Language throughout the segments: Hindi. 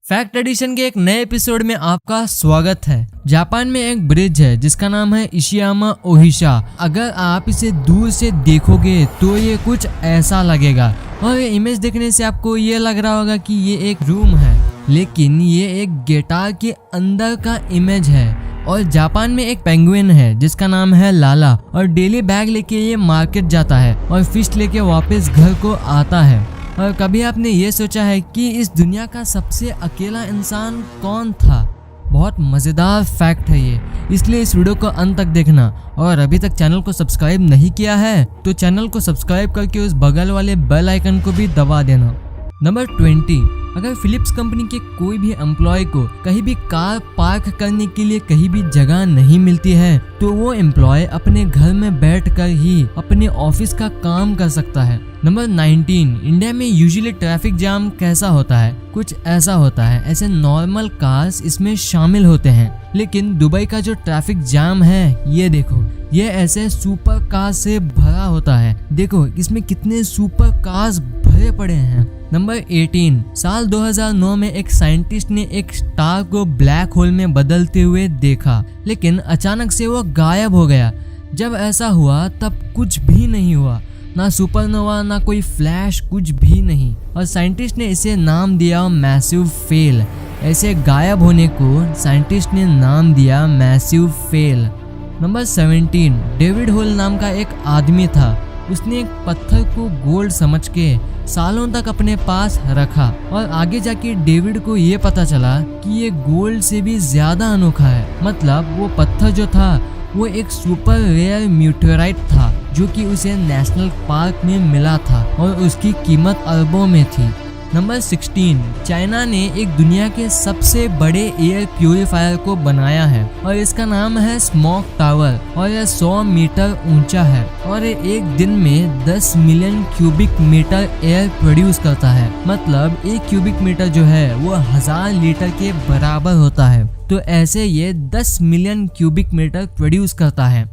फैक्ट एडिशन के एक नए एपिसोड में आपका स्वागत है। जापान में एक ब्रिज है जिसका नाम है इशियामा ओहिशा। अगर आप इसे दूर से देखोगे तो ये कुछ ऐसा लगेगा और ये इमेज देखने से आपको ये लग रहा होगा कि ये एक रूम है, लेकिन ये एक गिटार के अंदर का इमेज है। और जापान में एक पेंगुइन है जिसका नाम है लाला और डेली बैग लेके ये मार्केट जाता है और फिश लेके वापस घर को आता है। और कभी आपने ये सोचा है कि इस दुनिया का सबसे अकेला इंसान कौन था? बहुत मज़ेदार फैक्ट है ये, इसलिए इस वीडियो को अंत तक देखना। और अभी तक चैनल को सब्सक्राइब नहीं किया है तो चैनल को सब्सक्राइब करके उस बगल वाले बेल आइकन को भी दबा देना। नंबर 20, अगर फिलिप्स कंपनी के कोई भी एम्प्लॉय को कहीं भी कार पार्क करने के लिए कहीं भी जगह नहीं मिलती है तो वो एम्प्लॉय अपने घर में बैठकर ही अपने ऑफिस का काम कर सकता है। नंबर 19, इंडिया में यूजुअली ट्रैफिक जाम कैसा होता है? कुछ ऐसा होता है। ऐसे नॉर्मल कार्स इसमें शामिल होते हैं, लेकिन दुबई का जो ट्रैफिक जाम है ये देखो, ये ऐसे सुपर कार से भरा होता है। देखो इसमें कितने सुपर कार्स भरे पड़े हैं। नंबर 18, साल 2009 में एक साइंटिस्ट ने एक स्टार को ब्लैक होल में बदलते हुए देखा, लेकिन अचानक से वो गायब हो गया। जब ऐसा हुआ तब कुछ भी नहीं हुआ, ना सुपरनोवा ना कोई फ्लैश, कुछ भी नहीं। और साइंटिस्ट ने इसे नाम दिया मैसिव फेल। ऐसे गायब होने को साइंटिस्ट ने नाम दिया massive fail. Number 17, David hole नाम का एक आदमी था। उसने एक पत्थर को गोल्ड समझ के सालों तक अपने पास रखा और आगे जाके डेविड को ये पता चला कि ये गोल्ड से भी ज्यादा अनोखा है। मतलब वो पत्थर जो था वो एक सुपर रेयर म्यूटेराइट था जो कि उसे नेशनल पार्क में मिला था और उसकी कीमत अरबों में थी। नंबर 16, चाइना ने एक दुनिया के सबसे बड़े एयर प्यूरिफायर को बनाया है और इसका नाम है स्मोक टावर और यह 100 मीटर ऊंचा है और ये एक दिन में 10 million cubic metre air produce करता है। मतलब एक क्यूबिक मीटर जो है वो 1000 लीटर के बराबर होता है। तो ऐसे ये 10 मिलियन क्यूबिक मीटर प्रोड्यूस करता है।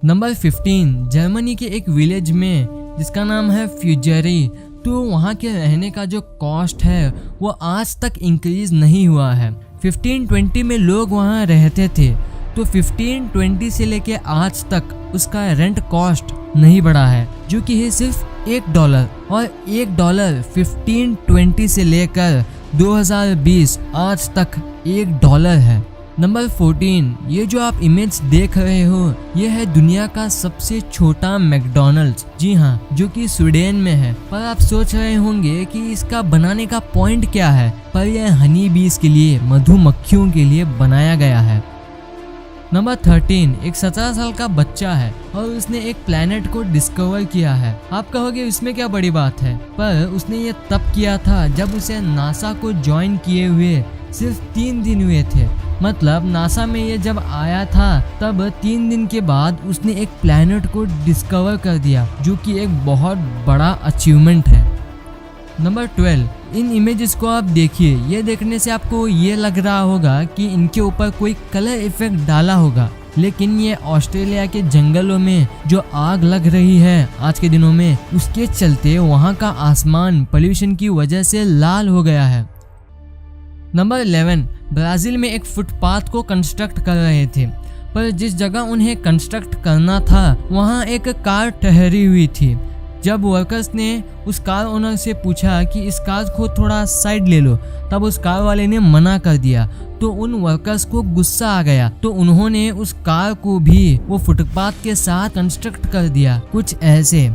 नंबर 15, जर्मनी के एक विलेज में जिसका नाम है फ्यूजरी, तो वहाँ के रहने का जो कॉस्ट है वो आज तक इंक्रीज नहीं हुआ है। 1520 में लोग वहाँ रहते थे, तो 1520 से लेके आज तक उसका रेंट कॉस्ट नहीं बढ़ा है, जो कि है सिर्फ $1। और $1 1520 से लेकर 2020 आज तक $1 है। नंबर 14, ये जो आप इमेज देख रहे हो ये है दुनिया का सबसे छोटा मैकडॉनल्ड्स। जी हाँ, जो कि स्वीडन में है। पर आप सोच रहे होंगे कि इसका बनाने का पॉइंट क्या है, पर यह हनी बीज के लिए, मधुमक्खियों के लिए बनाया गया है। नंबर 13, एक 17 साल का बच्चा है और उसने एक प्लेनेट को डिस्कवर किया है। आप कहोगे इसमें क्या बड़ी बात है, पर उसने ये तब किया था जब उसे नासा को ज्वाइन किए हुए सिर्फ 3 दिन हुए थे। मतलब नासा में ये जब आया था तब 3 दिन के बाद उसने एक प्लेनेट को डिस्कवर कर दिया, जो कि एक बहुत बड़ा अचीवमेंट है। नंबर 12, इन इमेजेस को आप देखिए। ये देखने से आपको ये लग रहा होगा कि इनके ऊपर कोई कलर इफेक्ट डाला होगा, लेकिन ये ऑस्ट्रेलिया के जंगलों में जो आग लग रही है आज के दिनों में, उसके चलते वहाँ का आसमान पोल्यूशन की वजह से लाल हो गया है। नंबर 11, ब्राजील में एक फुटपाथ को कंस्ट्रक्ट कर रहे थे, पर जिस जगह उन्हें कंस्ट्रक्ट करना था वहाँ एक कार ठहरी हुई थी। जब वर्कर्स ने उस कार ओनर से पूछा कि इस कार को थोड़ा साइड ले लो, तब उस कार वाले ने मना कर दिया। तो उन वर्कर्स को गुस्सा आ गया, तो उन्होंने उस कार को भी वो फुटपाथ के साथ कंस्ट्रक्ट कर दिया, कुछ ऐसे।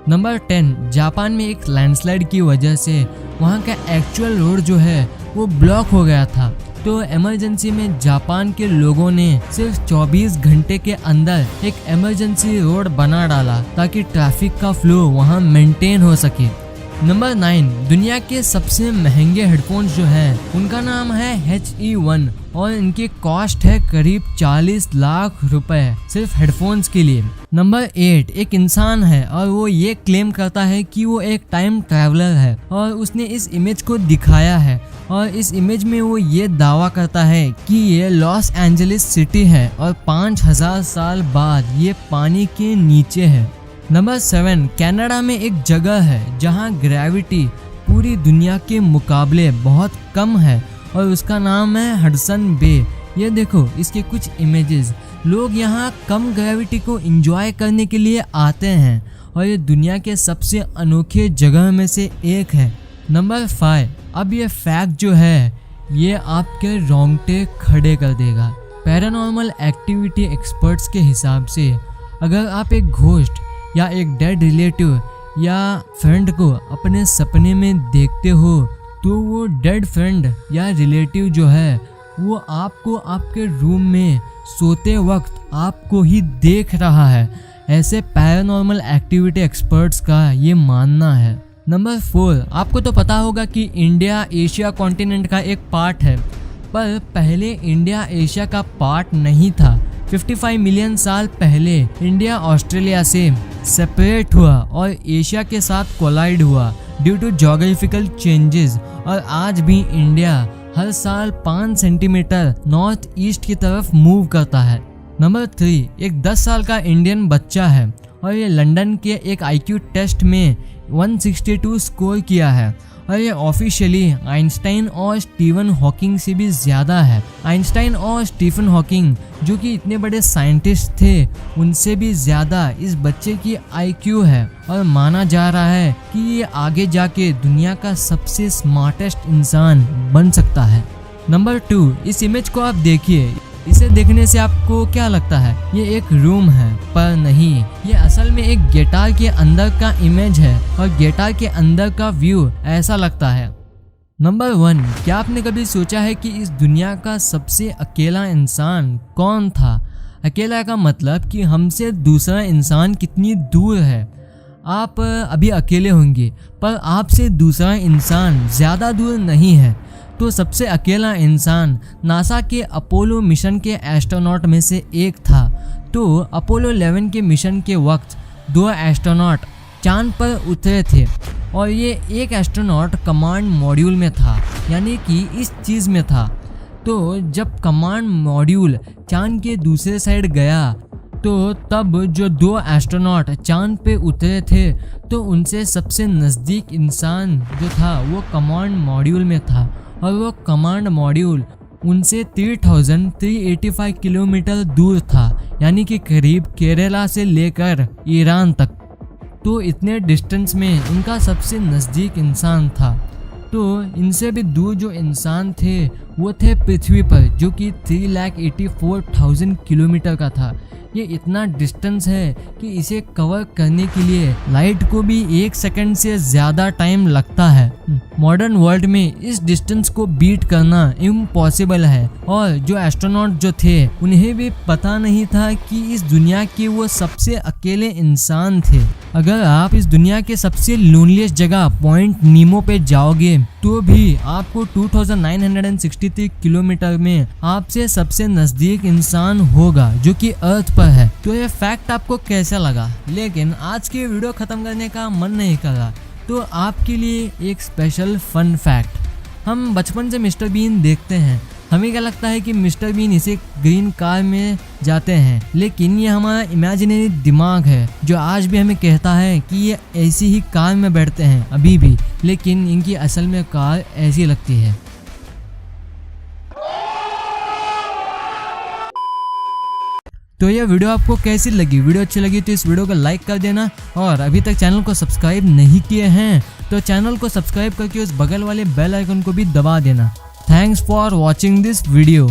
नंबर 10, जापान में एक लैंडस्लाइड की वजह से वहाँ का एक्चुअल रोड जो है वो ब्लॉक हो गया था। तो इमरजेंसी में जापान के लोगों ने सिर्फ 24 घंटे के अंदर एक इमरजेंसी रोड बना डाला ताकि ट्रैफिक का फ्लो वहाँ मेंटेन हो सके। नंबर 9, दुनिया के सबसे महंगे हेडफोन्स जो हैं उनका नाम है HE1 और इनकी कॉस्ट है करीब 40 लाख रुपए सिर्फ हेडफोन्स के लिए। नंबर 8, एक इंसान है और वो ये क्लेम करता है कि वो एक टाइम ट्रैवलर है और उसने इस इमेज को दिखाया है और इस इमेज में वो ये दावा करता है कि ये लॉस एंजलिस सिटी है और 5000 साल बाद ये पानी के नीचे है। नंबर 7, कनाडा में एक जगह है जहाँ ग्रेविटी पूरी दुनिया के मुकाबले बहुत कम है और उसका नाम है हडसन बे। ये देखो इसके कुछ इमेजेस। लोग यहाँ कम ग्रेविटी को एंजॉय करने के लिए आते हैं और ये दुनिया के सबसे अनोखे जगह में से एक है। नंबर 5। अब ये फैक्ट जो है ये आपके रोंगटे खड़े कर देगा। पैरानॉर्मल एक्टिविटी एक्सपर्ट्स के हिसाब से अगर आप एक घोस्ट या एक डेड रिलेटिव या फ्रेंड को अपने सपने में देखते हो तो वो डेड फ्रेंड या रिलेटिव जो है वो आपको आपके रूम में सोते वक्त आपको ही देख रहा है। ऐसे पैरानॉर्मल एक्टिविटी एक्सपर्ट्स का ये मानना है। नंबर 4। आपको तो पता होगा कि इंडिया एशिया कॉन्टिनेंट का एक पार्ट है, पर पहले इंडिया एशिया का पार्ट नहीं था। 55 मिलियन साल पहले इंडिया ऑस्ट्रेलिया से सेपरेट हुआ और एशिया के साथ कोलाइड हुआ ड्यू टू ज्योग्राफिकल चेंजेस, और आज भी इंडिया हर साल 5 सेंटीमीटर नॉर्थ ईस्ट की तरफ मूव करता है। नंबर 3। एक 10 साल का इंडियन बच्चा है और ये लंदन के एक IQ टेस्ट में 162 स्कोर किया है और ये ऑफिशियली आइंस्टाइन और स्टीफन हॉकिंग से भी ज़्यादा है। आइंस्टाइन और स्टीफन हॉकिंग जो कि इतने बड़े साइंटिस्ट थे उनसे भी ज़्यादा इस बच्चे की IQ है और माना जा रहा है कि ये आगे जाके दुनिया का सबसे स्मार्टेस्ट इंसान बन सकता है। नंबर 2। इस इमेज को आप देखिए। इसे देखने से आपको क्या लगता है? ये एक रूम है, पर नहीं, ये असल में एक गिटार के अंदर का इमेज है और गिटार के अंदर का व्यू ऐसा लगता है। नंबर 1। क्या आपने कभी सोचा है कि इस दुनिया का सबसे अकेला इंसान कौन था? अकेला का मतलब कि हमसे दूसरा इंसान कितनी दूर है। आप अभी अकेले होंगे पर आपसे दूसरा इंसान ज़्यादा दूर नहीं है। तो सबसे अकेला इंसान नासा के अपोलो मिशन के एस्ट्रोनॉट में से एक था। तो अपोलो 11 के मिशन के वक्त 2 एस्ट्रोनॉट चांद पर उतरे थे और ये एक एस्ट्रोनॉट कमांड मॉड्यूल में था, यानी कि इस चीज़ में था। तो जब कमांड मॉड्यूल चांद के दूसरे साइड गया तो तब जो 2 एस्ट्रोनॉट चांद पे उतरे थे तो उनसे सबसे नज़दीक इंसान जो था वो कमांड मॉड्यूल में था और वो कमांड मॉड्यूल उनसे 3385 किलोमीटर दूर था, यानी कि करीब केरला से लेकर ईरान तक। तो इतने डिस्टेंस में उनका सबसे नज़दीक इंसान था। तो इनसे भी दूर जो इंसान थे वो थे पृथ्वी पर, जो कि 3,84,000 किलोमीटर का था। ये इतना डिस्टेंस है कि इसे कवर करने के लिए लाइट को भी 1 सेकंड से ज़्यादा टाइम लगता है। मॉडर्न वर्ल्ड में इस डिस्टेंस को बीट करना इम्पॉसिबल है और जो एस्ट्रोनॉट जो थे उन्हें भी पता नहीं था कि इस दुनिया के वो सबसे अकेले इंसान थे। अगर आप इस दुनिया के सबसे लोनलीस्ट जगह पॉइंट नीमो पे जाओगे तो भी आपको 2963 किलोमीटर में आपसे सबसे नज़दीक इंसान होगा जो कि अर्थ पर है। तो ये फैक्ट आपको कैसा लगा? लेकिन आज की वीडियो ख़त्म करने का मन नहीं कर रहा, तो आपके लिए एक स्पेशल फन फैक्ट। हम बचपन से मिस्टर बीन देखते हैं। हमें क्या लगता है कि मिस्टर बीन इसे ग्रीन कार में जाते हैं, लेकिन ये हमारा इमेजिनरी दिमाग है जो आज भी हमें कहता है कि ये ऐसी ही कार में बैठते हैं अभी भी, लेकिन इनकी असल में कार ऐसी लगती है। तो यह वीडियो आपको कैसी लगी? वीडियो अच्छी लगी तो इस वीडियो को लाइक कर देना, और अभी तक चैनल को सब्सक्राइब नहीं किए हैं तो चैनल को सब्सक्राइब करके उस बगल वाले बेल आइकन को भी दबा देना। Thanks for watching this video.